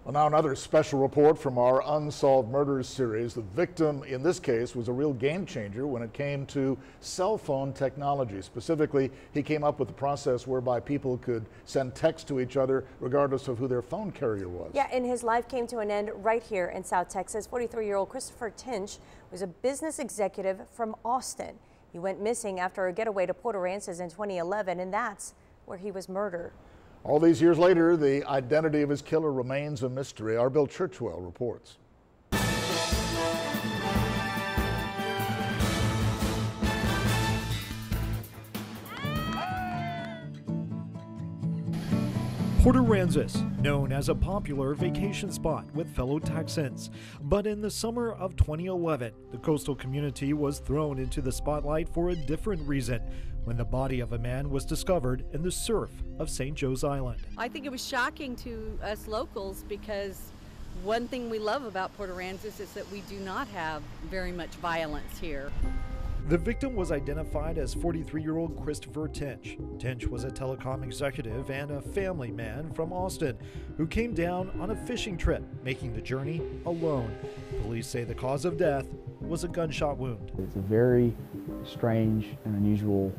Well, now another special report from our Unsolved Murders series. The victim in this case was a real game changer when it came to cell phone technology. Specifically, he came up with a process whereby people could send text to each other regardless of who their phone carrier was. Yeah, and his life came to an end right here in South Texas. 43-year-old Christopher Tiensch was a business executive from Austin. He went missing after a getaway to Port Aransas in 2011, and that's where he was murdered. All these years later, the identity of his killer remains a mystery. Our Bill Churchwell reports. Port Aransas, known as a popular vacation spot with fellow Texans. But in the summer of 2011, the coastal community was thrown into the spotlight for a different reason when the body of a man was discovered in the surf of St. Joe's Island. I think it was shocking to us locals because one thing we love about Port Aransas is that we do not have very much violence here. The victim was identified as 43-year-old Christopher Tiensch. Tiensch was a telecom executive and a family man from Austin who came down on a fishing trip, making the journey alone. Police say the cause of death was a gunshot wound. It's a very strange and unusual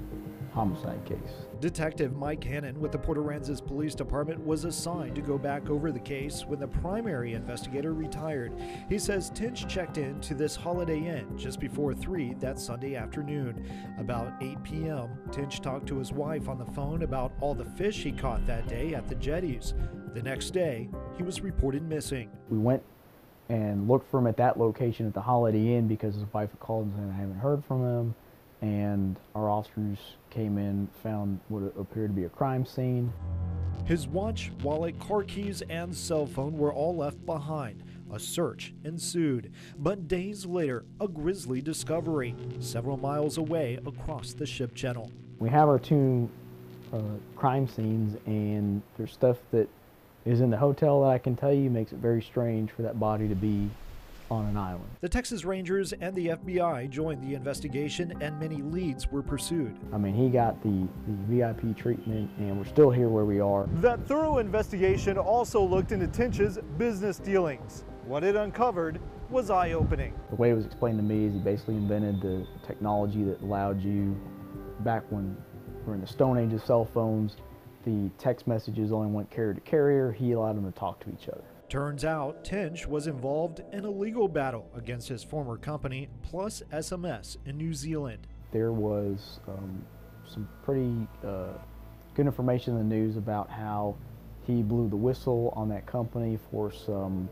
homicide case. Detective Mike Hannon with the Port Aransas Police Department was assigned to go back over the case when the primary investigator retired. He says Tiensch checked in to this Holiday Inn just before 3 that Sunday afternoon. About 8 p.m., Tiensch talked to his wife on the phone about all the fish he caught that day at the jetties. The next day, he was reported missing. We went and looked for him at that location at the Holiday Inn because his wife had called and said, I haven't heard from him. And our officers came in, found what appeared to be a crime scene. His watch, wallet, car keys, and cell phone were all left behind. A search ensued, but days later, a grisly discovery several miles away across the ship channel. We have our two crime scenes, and there's stuff that is in the hotel that I can tell you makes it very strange for that body to be on an island. The Texas Rangers and the FBI joined the investigation, and many leads were pursued. I mean, he got the VIP treatment, and we're still here where we are. That thorough investigation also looked into Tiensch's business dealings. What it uncovered was eye-opening. The way it was explained to me is he basically invented the technology that allowed you, back when we're in the Stone Age of cell phones, the text messages only went carrier to carrier. He allowed them to talk to each other. Turns out Tiensch was involved in a legal battle against his former company, Plus SMS in New Zealand. There was some pretty good information in the news about how he blew the whistle on that company for some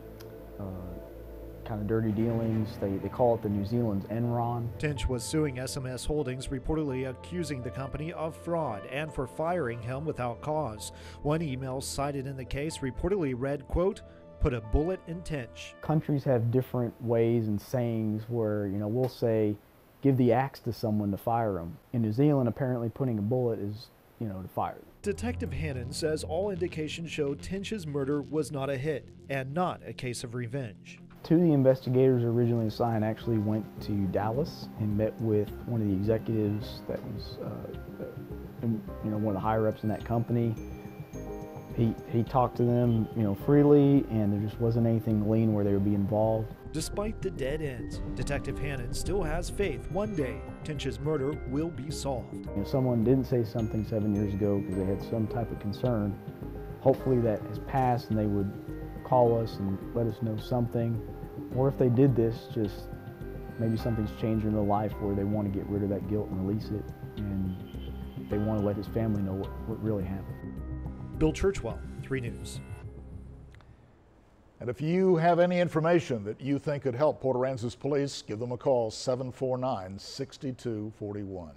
kind of dirty dealings. They call it the New Zealand's Enron. Tiensch was suing SMS Holdings, reportedly accusing the company of fraud and for firing him without cause. One email cited in the case reportedly read, quote, "Put a bullet in Tiensch." Countries have different ways and sayings where, you know, we'll say, give the axe to someone to fire them. In New Zealand, apparently putting a bullet is, you know, to fire them. Detective Hannon says all indications show Tiensch's murder was not a hit and not a case of revenge. Two of the investigators originally assigned actually went to Dallas and met with one of the executives that was, you know, one of the higher ups in that company. He talked to them, you know, freely, and there just wasn't anything lean where they would be involved. Despite the dead ends, Detective Hannon still has faith one day Tiensch's murder will be solved. If someone didn't say something 7 years ago because they had some type of concern, hopefully that has passed and they would call us and let us know something. Or if they did this, just maybe something's changed in their life where they want to get rid of that guilt and release it, and they want to let his family know what really happened. Bill Churchwell, 3 News. And if you have any information that you think could help Port Aransas Police, give them a call, 749-6241.